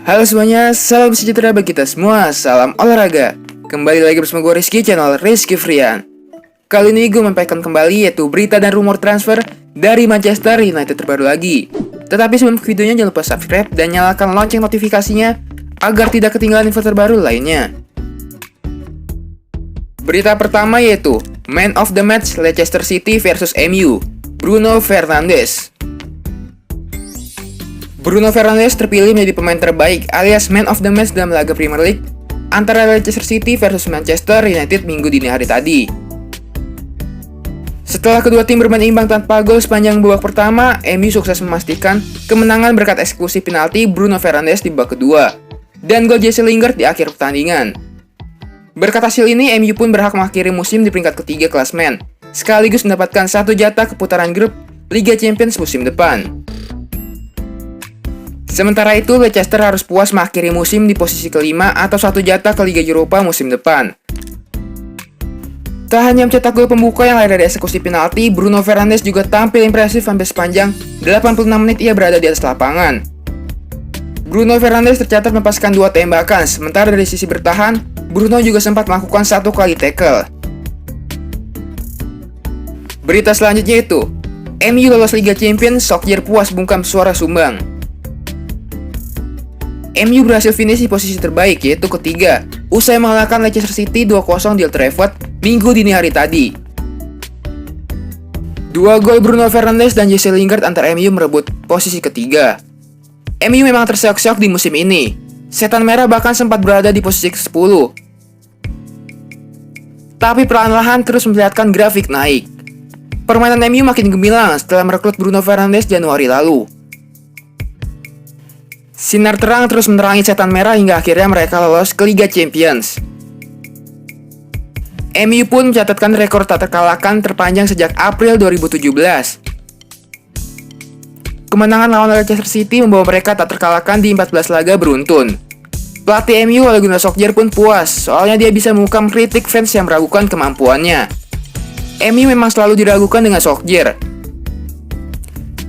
Halo semuanya, salam sejahtera bagi kita semua, salam olahraga. Kembali lagi bersama gue Rizky, channel Rizky Frian. Kali ini gue menyampaikan kembali yaitu berita dan rumor transfer dari Manchester United terbaru lagi. Tetapi sebelum ke videonya jangan lupa subscribe dan nyalakan lonceng notifikasinya agar tidak ketinggalan info terbaru lainnya. Berita pertama yaitu Man of the Match Leicester City vs MU, Bruno Fernandes. Bruno Fernandes terpilih menjadi pemain terbaik alias Man of the Match dalam laga Premier League antara Leicester City versus Manchester United minggu dini hari tadi. Setelah kedua tim bermain imbang tanpa gol sepanjang babak pertama, MU sukses memastikan kemenangan berkat eksekusi penalti Bruno Fernandes di babak kedua dan gol Jesse Lingard di akhir pertandingan. Berkat hasil ini, MU pun berhak mengakhiri musim di peringkat ketiga klasemen, sekaligus mendapatkan satu jatah ke putaran grup Liga Champions musim depan. Sementara itu, Leicester harus puas mengakhiri musim di posisi kelima atau satu jatah ke Liga Eropa musim depan. Tak hanya mencetak gol pembuka yang lahir dari eksekusi penalti, Bruno Fernandes juga tampil impresif sampai sepanjang 86 menit ia berada di atas lapangan. Bruno Fernandes tercatat melepaskan 2 tembakan, sementara dari sisi bertahan, Bruno juga sempat melakukan 1 kali tackle. Berita selanjutnya itu, MU lolos Liga Champions, Solskjaer puas bungkam suara sumbang. MU berhasil finish di posisi terbaik yaitu ketiga, usai mengalahkan Leicester City 2-0 di Old Trafford minggu dini hari tadi. 2 gol Bruno Fernandes dan Jesse Lingard antar MU merebut posisi ketiga. MU memang terseok-seok di musim ini. Setan Merah bahkan sempat berada di posisi ke-10. Tapi perlahan-lahan terus memperlihatkan grafik naik. Permainan MU makin gemilang setelah merekrut Bruno Fernandes Januari lalu. Sinar terang terus menerangi Setan Merah hingga akhirnya mereka lolos ke Liga Champions. MU pun mencatatkan rekor tak terkalahkan terpanjang sejak April 2017. Kemenangan lawan Leicester City membawa mereka tak terkalahkan di 14 laga beruntun. Pelatih MU Ole Gunnar Solskjaer pun puas, soalnya dia bisa mengukam kritik fans yang meragukan kemampuannya. MU memang selalu diragukan dengan Solskjaer.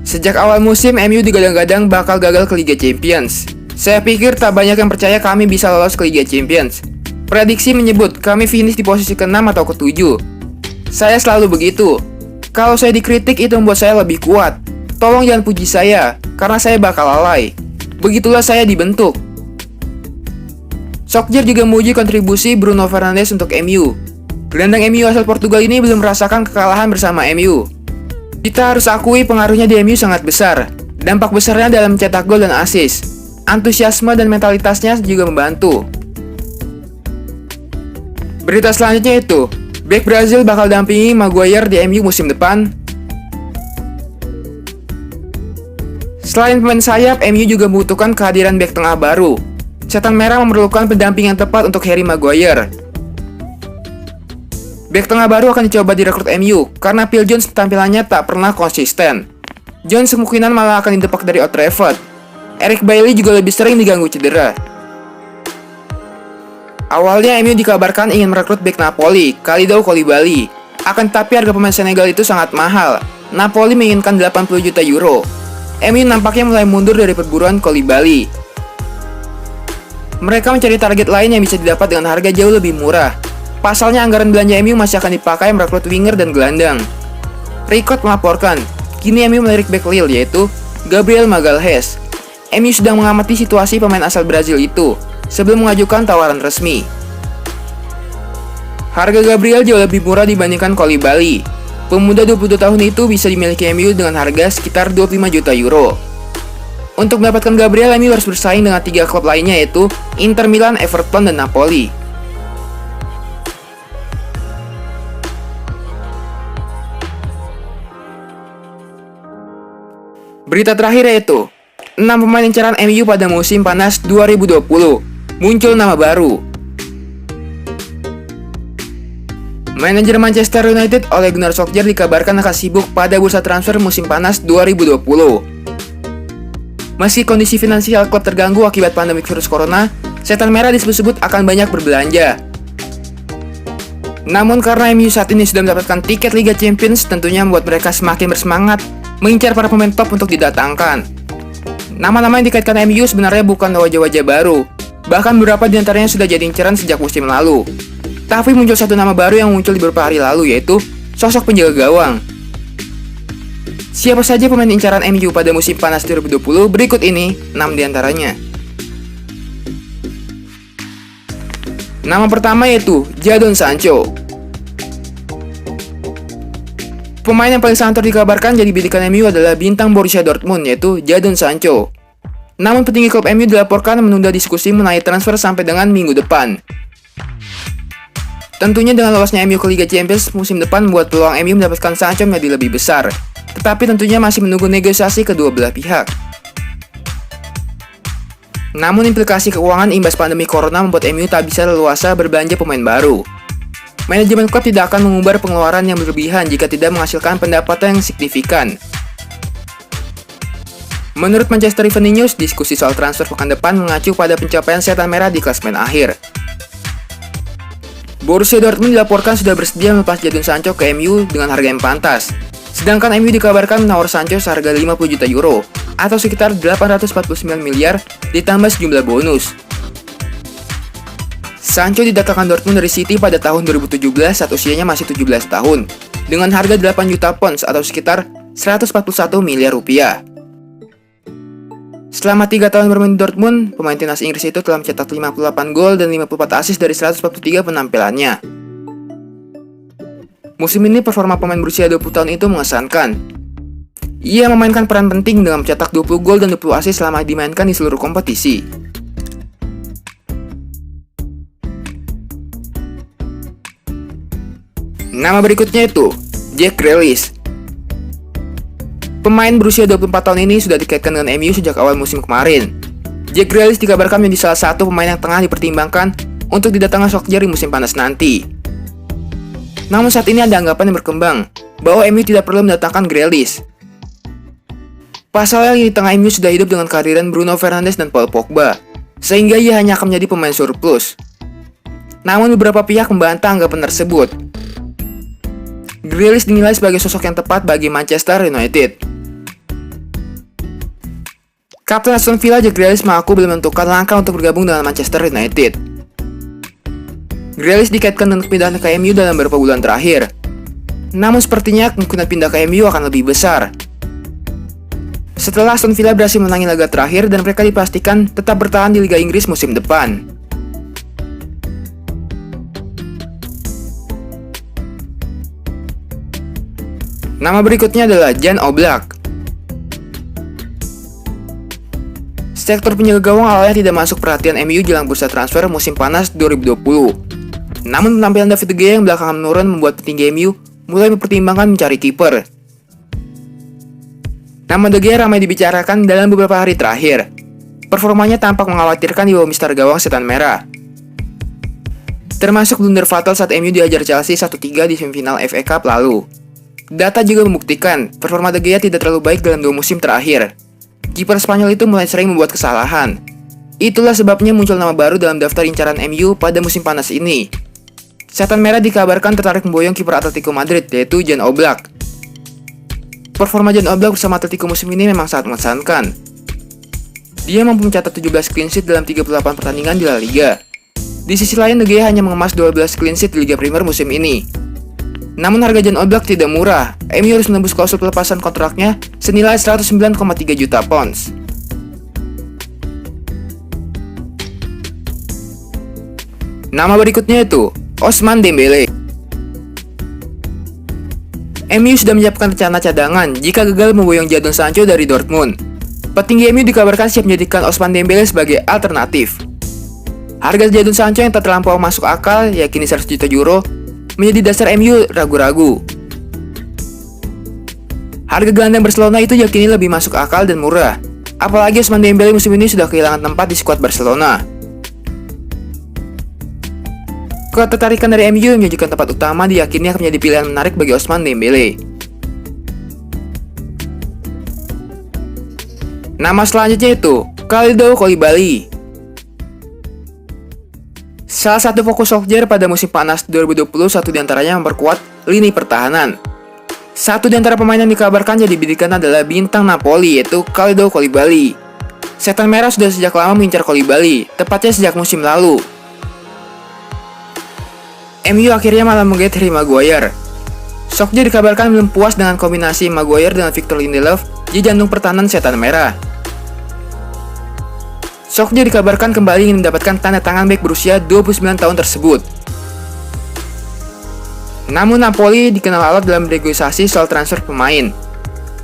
Sejak awal musim, MU digadang-gadang bakal gagal ke Liga Champions. Saya pikir tak banyak yang percaya kami bisa lolos ke Liga Champions. Prediksi menyebut kami finish di posisi ke-6 atau ke-7. Saya selalu begitu. Kalau saya dikritik itu membuat saya lebih kuat. Tolong jangan puji saya, karena saya bakal lalai. Begitulah saya dibentuk. Solskjaer juga memuji kontribusi Bruno Fernandes untuk MU. Gelandang MU asal Portugal ini belum merasakan kekalahan bersama MU. Kita harus akui pengaruhnya di MU sangat besar. Dampak besarnya dalam mencetak gol dan assist. Antusiasme dan mentalitasnya juga membantu. Berita selanjutnya itu, bek Brazil bakal dampingi Maguire di MU musim depan. Selain pemain sayap, MU juga membutuhkan kehadiran bek tengah baru. Setan Merah memerlukan pendamping yang tepat untuk Harry Maguire. Bek tengah baru akan dicoba direkrut MU karena Phil Jones tampilannya tak pernah konsisten. Jones kemungkinan malah akan didepak dari Old Trafford. Eric Bailly juga lebih sering diganggu cedera. Awalnya MU dikabarkan ingin merekrut bek Napoli, Kalidou Koulibaly. Akan tetapi harga pemain Senegal itu sangat mahal. Napoli menginginkan 80 juta euro. MU nampaknya mulai mundur dari perburuan Koulibaly. Mereka mencari target lain yang bisa didapat dengan harga jauh lebih murah. Pasalnya anggaran belanja MU masih akan dipakai merekrut winger dan gelandang. Record melaporkan, kini MU melirik bek Lille yaitu Gabriel Magalhaes. MU sedang mengamati situasi pemain asal Brazil itu sebelum mengajukan tawaran resmi. Harga Gabriel jauh lebih murah dibandingkan Koulibaly. Pemuda 22 tahun itu bisa dimiliki MU dengan harga sekitar 25 juta euro. Untuk mendapatkan Gabriel, MU harus bersaing dengan 3 klub lainnya yaitu Inter Milan, Everton, dan Napoli. Berita terakhir yaitu 6 pemain incaran MU pada musim panas 2020. Muncul nama baru. Manajer Manchester United Ole Gunnar Solskjaer dikabarkan akan sibuk pada bursa transfer musim panas 2020. Meski kondisi finansial klub terganggu akibat pandemi virus corona, Setan Merah disebut-sebut akan banyak berbelanja. Namun karena MU saat ini sudah mendapatkan tiket Liga Champions, tentunya membuat mereka semakin bersemangat mengincar para pemain top untuk didatangkan. Nama-nama yang dikaitkan MU sebenarnya bukan wajah-wajah baru. Bahkan beberapa di antaranya sudah jadi inceran sejak musim lalu. Tapi muncul satu nama baru yang muncul di beberapa hari lalu, yaitu sosok penjaga gawang. Siapa saja pemain incaran MU pada musim panas 2020? Berikut ini 6 di antaranya. Nama pertama yaitu Jadon Sancho. Pemain yang paling santer dikabarkan jadi bidikan MU adalah bintang Borussia Dortmund, yaitu Jadon Sancho. Namun petinggi klub MU dilaporkan menunda diskusi mengenai transfer sampai dengan minggu depan. Tentunya dengan lolosnya MU ke Liga Champions musim depan membuat peluang MU mendapatkan Sancho menjadi lebih besar. Tetapi tentunya masih menunggu negosiasi kedua belah pihak. Namun implikasi keuangan imbas pandemi corona membuat MU tak bisa leluasa berbelanja pemain baru. Manajemen klub tidak akan mengumbar pengeluaran yang berlebihan jika tidak menghasilkan pendapatan yang signifikan. Menurut Manchester Evening News, diskusi soal transfer pekan depan mengacu pada pencapaian setan merah di klasemen akhir. Borussia Dortmund dilaporkan sudah bersedia melepas Jadon Sancho ke MU dengan harga yang pantas. Sedangkan MU dikabarkan menawar Sancho seharga 50 juta euro atau sekitar 849 miliar ditambah sejumlah bonus. Sancho didatangkan Dortmund dari City pada tahun 2017 saat usianya masih 17 tahun dengan harga 8 juta pounds atau sekitar 141 miliar rupiah. Selama 3 tahun bermain di Dortmund, pemain timnas Inggris itu telah mencetak 58 gol dan 54 assist dari 143 penampilannya. Musim ini performa pemain berusia 20 tahun itu mengesankan. Ia memainkan peran penting dengan mencetak 20 gol dan 20 assist selama dimainkan di seluruh kompetisi. Nama berikutnya itu Jack Grealish. Pemain berusia 24 tahun ini sudah dikaitkan dengan MU sejak awal musim kemarin. Jack Grealish dikabarkan menjadi salah satu pemain yang tengah dipertimbangkan untuk didatangkan Solskjaer di musim panas nanti. Namun saat ini ada anggapan yang berkembang bahwa MU tidak perlu mendatangkan Grealish. Pasalnya di tengah MU sudah hidup dengan kehadiran Bruno Fernandes dan Paul Pogba, sehingga ia hanya akan menjadi pemain surplus. Namun beberapa pihak membantah anggapan tersebut. Grealish dinilai sebagai sosok yang tepat bagi Manchester United. Kapten Aston Villa Jack Grealish mengaku belum menentukan langkah untuk bergabung dengan Manchester United. Grealish dikaitkan dengan pindahan ke MU dalam beberapa bulan terakhir. Namun sepertinya kemungkinan pindah ke MU akan lebih besar. Setelah Aston Villa berhasil menangi laga terakhir dan mereka dipastikan tetap bertahan di Liga Inggris musim depan. Nama berikutnya adalah Jan Oblak. Sektor penjaga gawang awalnya tidak masuk perhatian MU jelang bursa transfer musim panas 2020. Namun penampilan David De Gea yang belakangan menurun membuat petinggi MU mulai mempertimbangkan mencari kiper. Nama De Gea ramai dibicarakan dalam beberapa hari terakhir. Performanya tampak mengkhawatirkan di bawah mister gawang setan merah. Termasuk blunder fatal saat MU dihajar Chelsea 1-3 di semifinal FA Cup lalu. Data juga membuktikan performa De Gea tidak terlalu baik dalam 2 musim terakhir. Kiper Spanyol itu mulai sering membuat kesalahan. Itulah sebabnya muncul nama baru dalam daftar incaran MU pada musim panas ini. Setan merah dikabarkan tertarik memboyong kiper Atletico Madrid, yaitu Jan Oblak. Performa Jan Oblak bersama Atletico musim ini memang sangat mengesankan. Dia mampu mencatat 17 clean sheet dalam 38 pertandingan di La Liga. Di sisi lain, De Gea hanya mengemas 12 clean sheet di Liga Premier musim ini. Namun harga Jan Oblak tidak murah. MU harus menembus klausul pelepasan kontraknya senilai 109,3 juta pounds. Nama berikutnya itu Ousmane Dembele. MU sudah menyiapkan rencana cadangan jika gagal memboyong Jadon Sancho dari Dortmund. Petinggi MU dikabarkan siap menjadikan Ousmane Dembele sebagai alternatif. Harga Jadon Sancho yang tak terlampau masuk akal, yakni 100 juta euro, menjadi dasar MU ragu-ragu. Harga gelandang Barcelona itu yakini lebih masuk akal dan murah. Apalagi Ousmane Dembele musim ini sudah kehilangan tempat di skuad Barcelona. Ketertarikan dari MU yang menyajikan tempat utama diyakini akan menjadi pilihan menarik bagi Ousmane Dembele. Nama selanjutnya itu Kalidou Koulibaly. Salah satu fokus Solskjaer pada musim panas 2020 satu diantaranya memperkuat lini pertahanan. Satu di antara pemain yang dikabarkan jadi bidikan adalah bintang Napoli, yaitu Kalidou Koulibaly. Setan Merah sudah sejak lama mengincar Koulibaly, tepatnya sejak musim lalu. MU akhirnya malah menggait Harry Maguire. Solskjaer dikabarkan belum puas dengan kombinasi Maguire dengan Victor Lindelof di jantung pertahanan Setan Merah. Solskjaer dikabarkan kembali ingin mendapatkan tanda tangan bek berusia 29 tahun tersebut. Namun Napoli dikenal alot dalam negosiasi soal transfer pemain.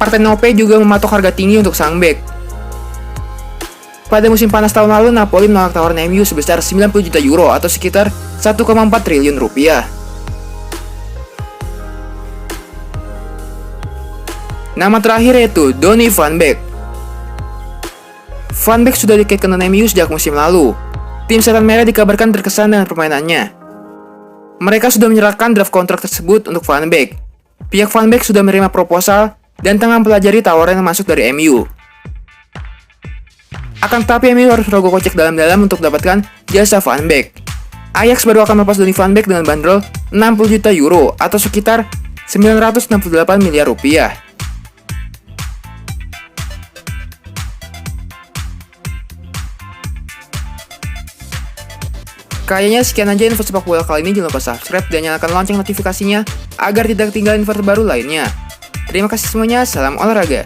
Partenope juga mematok harga tinggi untuk sang bek. Pada musim panas tahun lalu, Napoli menolak tawaran MU sebesar 90 juta euro atau sekitar 1,4 triliun rupiah. Nama terakhir yaitu Donny van Beek. Van Beek sudah dikaitkan dengan MU sejak musim lalu. Tim Setan Merah dikabarkan terkesan dengan permainannya. Mereka sudah menyerahkan draft kontrak tersebut untuk Van Beek. Pihak Van Beek sudah menerima proposal dan tengah mempelajari tawaran yang masuk dari MU. Akan tetapi MU harus merogoh kocek dalam-dalam untuk mendapatkan jasa Van Beek. Ajax baru akan melepas Donny van Beek dengan bandrol 60 juta euro atau sekitar 968 miliar rupiah. Kayaknya sekian aja info sepak bola kali ini. Jangan lupa subscribe dan nyalakan lonceng notifikasinya agar tidak ketinggalan info terbaru lainnya. Terima kasih semuanya, salam olahraga.